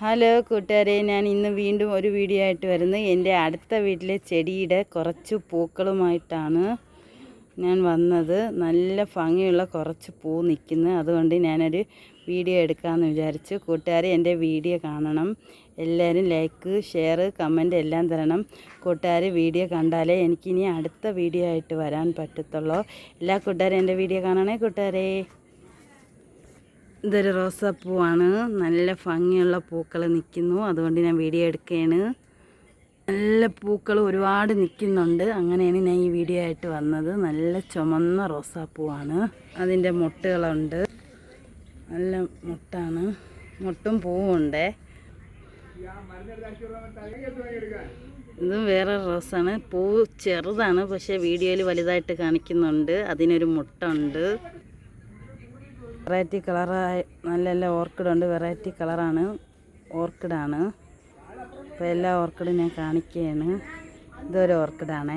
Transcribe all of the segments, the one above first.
Hello കൂട്ടുകാരെ, ഞാൻ ഇന്ന് വീണ്ടും ഒരു വീഡിയോ ആയിട്ട് വരുന്നത്. എൻ്റെ അടുത്ത വീട്ടിലെ ചെടിയുടെ കുറച്ച് പൂക്കളുമായിട്ടാണ് ഞാൻ വന്നത്. നല്ല ഭംഗിയുള്ള കുറച്ച് പൂ നിൽക്കുന്നു. അതുകൊണ്ട് ഞാനൊരു വീഡിയോ എടുക്കാമെന്ന് വിചാരിച്ചു. കൂട്ടുകാരെ, എൻ്റെ വീഡിയോ കാണണം. എല്ലാവരും ലൈക്ക്, ഷെയർ, കമൻറ്റ് എല്ലാം തരണം. കൂട്ടുകാർ വീഡിയോ കണ്ടാലേ എനിക്കിനി അടുത്ത വീഡിയോ ആയിട്ട് വരാൻ പറ്റത്തുള്ളൂ. എല്ലാ കൂട്ടുകാരും എൻ്റെ വീഡിയോ കാണണേ കൂട്ടുകാരെ. ഇതൊരു റോസാപ്പൂവാണ്. നല്ല ഭംഗിയുള്ള പൂക്കൾ നിൽക്കുന്നു. അതുകൊണ്ട് ഞാൻ വീഡിയോ എടുക്കുകയാണ്. നല്ല പൂക്കൾ ഒരുപാട് നിൽക്കുന്നുണ്ട്. അങ്ങനെയാണ് ഞാൻ ഈ വീഡിയോ ആയിട്ട് വന്നത്. നല്ല ചുമന്ന റോസാപ്പൂവാണ്. അതിൻ്റെ മുട്ടുകളുണ്ട്. നല്ല മുട്ടാണ്. മുട്ടും പൂവുണ്ട്. ഇതും വേറെ റോസാണ്. പൂ ചെറുതാണ്, പക്ഷേ വീഡിയോയിൽ വലുതായിട്ട് കാണിക്കുന്നുണ്ട്. അതിനൊരു മുട്ടുണ്ട്. വെറൈറ്റി കളറായി നല്ല ഓർക്കിഡുണ്ട്. വെറൈറ്റി കളറാണ്. ഓർക്കിഡാണ്. അപ്പോൾ എല്ലാ ഓർക്കിഡും ഞാൻ കാണിക്കുകയാണ്. ഇതൊരു ഓർക്കിഡാണേ.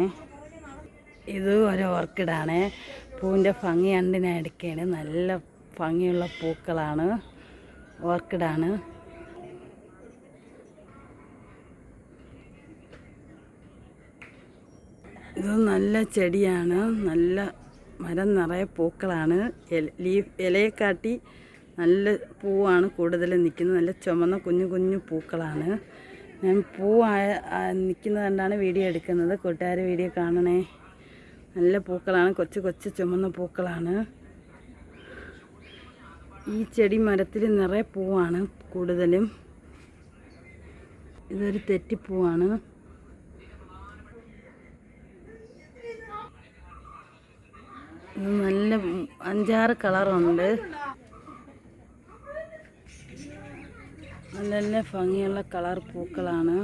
ഇതും ഒരു ഓർക്കിഡാണേ. പൂവിൻ്റെ ഭംഗി കണ്ട് ഞാൻ എടുക്കുകയാണ്. നല്ല ഭംഗിയുള്ള പൂക്കളാണ്. ഓർക്കിഡാണ്. ഇത് നല്ല ചെടിയാണ്. നല്ല മരം നിറയെ പൂക്കളാണ്. ഇലയെക്കാട്ടി നല്ല പൂവാണ് കൂടുതൽ നിൽക്കുന്നത്. നല്ല ചുമന്ന കുഞ്ഞു കുഞ്ഞു പൂക്കളാണ്. ഞാൻ നിൽക്കുന്നത് കണ്ടാണ് വീഡിയോ എടുക്കുന്നത്. കൂട്ടുകാർ വീഡിയോ കാണണേ. നല്ല പൂക്കളാണ്. കൊച്ചു കൊച്ചു ചുമന്ന പൂക്കളാണ്. ഈ ചെടി മരത്തിൽ നിറയെ പൂവാണ് കൂടുതലും. ഇതൊരു തെറ്റിപ്പൂവാണ്. ഇത് നല്ല 5-6 കളറുണ്ട്. നല്ല ഭംഗിയുള്ള കളർ പൂക്കളാണ്.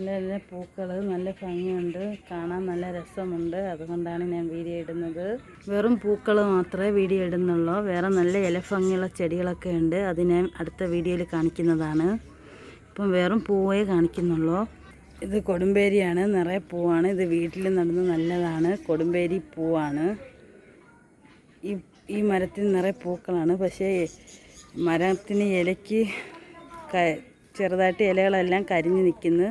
നല്ല പൂക്കൾ, നല്ല ഭംഗിയുണ്ട്. കാണാൻ നല്ല രസമുണ്ട്. അതുകൊണ്ടാണ് ഞാൻ വീഡിയോ ഇടുന്നത്. വെറും പൂക്കൾ മാത്രമേ വീഡിയോ ഇടുന്നുള്ളൂ. വേറെ നല്ല ഇല ഭംഗിയുള്ള ചെടികളൊക്കെ ഉണ്ട്. അത് ഞാൻ അടുത്ത വീഡിയോയിൽ കാണിക്കുന്നതാണ്. ഇപ്പം വെറും പൂവേ കാണിക്കുന്നുള്ളൂ. ഇത് കൊടുമ്പേരിയാണ്. നിറയെ പൂവാണ്. ഇത് വീട്ടിൽ നടന്ന് നല്ലതാണ്. കൊടുമ്പേരി പൂവാണ്. ഈ മരത്തിൽ നിറയെ പൂക്കളാണ്. പക്ഷേ മരത്തിന് ഇലയ്ക്ക് ചെറുതായിട്ട് ഇലകളെല്ലാം കരിഞ്ഞ് നിൽക്കുന്നു.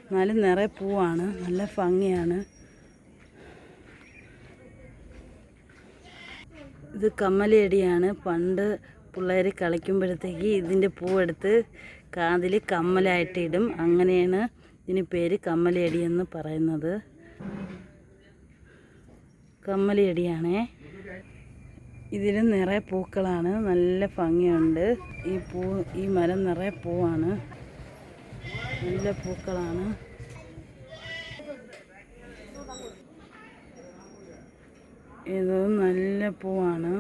എന്നാലും നിറയെ പൂവാണ്. നല്ല ഭംഗിയാണ്. ഇത് കമ്മലടിയാണ്. പണ്ട് പിള്ളേർ കളിക്കുമ്പോഴത്തേക്ക് ഇതിൻ്റെ പൂവെടുത്ത് കാതിൽ കമ്മലായിട്ട് ഇടും. അങ്ങനെയാണ് ഇതിന് പേര് കമ്മലടി എന്ന് പറയുന്നത്. കമ്മലടിയാണേ. ഇതിന് നിറയെ പൂക്കളാണ്. നല്ല ഭംഗിയുണ്ട്. ഈ മരം നിറയെ പൂവാണ്. നല്ല പൂക്കളാണ്. ഇത് നല്ല പൂവാണ്.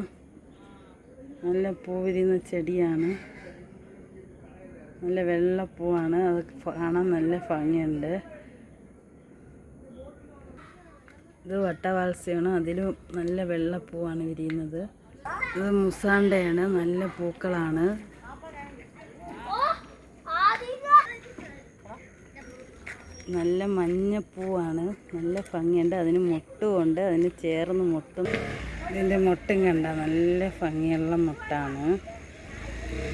നല്ല പൂ വിരിയുന്ന ചെടിയാണ്. നല്ല വെള്ളപ്പൂവാണ്. അത് കാണാൻ നല്ല ഭംഗിയുണ്ട്. ഇത് വട്ടവാത്സ്യമാണ്. അതിലും നല്ല വെള്ളപ്പൂവാണ് വിരിയുന്നത്. ഇത് മുസാണ്ടയാണ്. നല്ല പൂക്കളാണ്. നല്ല മഞ്ഞപ്പൂവാണ്. നല്ല ഭംഗിയുണ്ട്. അതിന് മുട്ടുമുണ്ട്. അതിന് ചേർന്ന് മുട്ടും. ഇതിൻ്റെ മുട്ടും കണ്ട നല്ല ഭംഗിയുള്ള മുട്ടാണ്.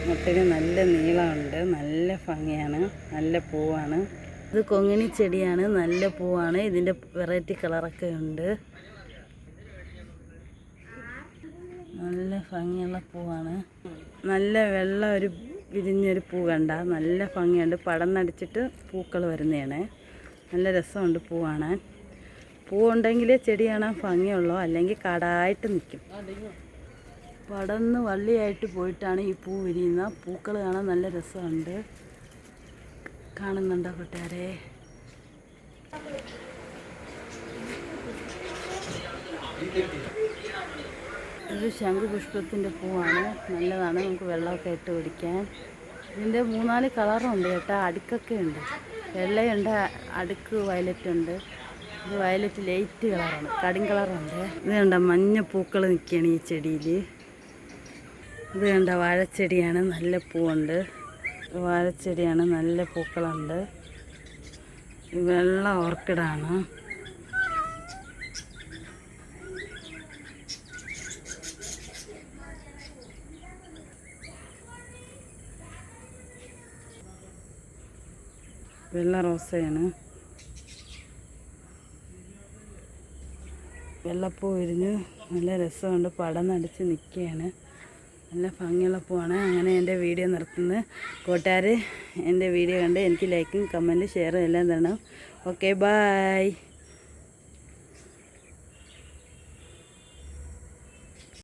മുട്ടിന് നല്ല നീളമുണ്ട്. നല്ല ഭംഗിയാണ്. നല്ല പൂവാണ്. ഇത് കൊങ്ങിണി ചെടിയാണ്. നല്ല പൂവാണ്. ഇതിൻ്റെ വെറൈറ്റി കളറൊക്കെ ഉണ്ട്. നല്ല ഭംഗിയുള്ള പൂവാണ്. നല്ല വെള്ള ഒരു വിരിഞ്ഞൊരു പൂ കണ്ട നല്ല ഭംഗിയുണ്ട്. പടന്നടിച്ചിട്ട് പൂക്കൾ വരുന്നതാണ്. നല്ല രസമുണ്ട് പൂ കാണാൻ. പൂവുണ്ടെങ്കിലേ ചെടി കാണാൻ ഭംഗിയുള്ളൂ. അല്ലെങ്കിൽ കടായിട്ട് നിൽക്കും. പടന്ന് വള്ളിയായിട്ട് പോയിട്ടാണ് ഈ പൂ വിരിയുന്നത്. പൂക്കൾ കാണാൻ നല്ല രസമുണ്ട്. കാണുന്നുണ്ടോ കൂട്ടുകാരെ? ഇത് ശംഖുപുഷ്പത്തിൻ്റെ പൂവാണ്. നല്ലതാണ്. നമുക്ക് വെള്ളമൊക്കെ ഇട്ട് കുടിക്കാൻ. ഇതിൻ്റെ 3-4 കളറുണ്ട് കേട്ടോ. അടുക്കൊക്കെ ഉണ്ട്. വെള്ളയുണ്ട്, അടുക്ക് വയലറ്റ് ഉണ്ട്. ഇത് വയലറ്റ് ലൈറ്റ് കളറാണ്. കടും കളറുണ്ട്. ഇത് കണ്ട മഞ്ഞ പൂക്കൾ നിൽക്കുകയാണ് ഈ ചെടിയിൽ. ഇത് കണ്ട വാഴച്ചെടിയാണ്. നല്ല പൂവുണ്ട്. വാഴച്ചെടിയാണ്. നല്ല പൂക്കളുണ്ട്. വെള്ള ഓർക്കിഡാണ്. വെള്ള റോസയാണ്. വെള്ളപ്പൂ വിരിഞ്ഞ് നല്ല രസമുണ്ട്, പടന്നടിച്ച് നിൽക്കുകയാണ്. നല്ല ഭംഗിയുള്ള പൂവാണ്. അങ്ങനെ എൻ്റെ വീഡിയോ നിർത്തുന്നത്. കൂട്ടുകാർ എൻ്റെ വീഡിയോ കണ്ട് എനിക്ക് ലൈക്കും കമൻറ്റും ഷെയറും എല്ലാം തരണം. Okay, bye.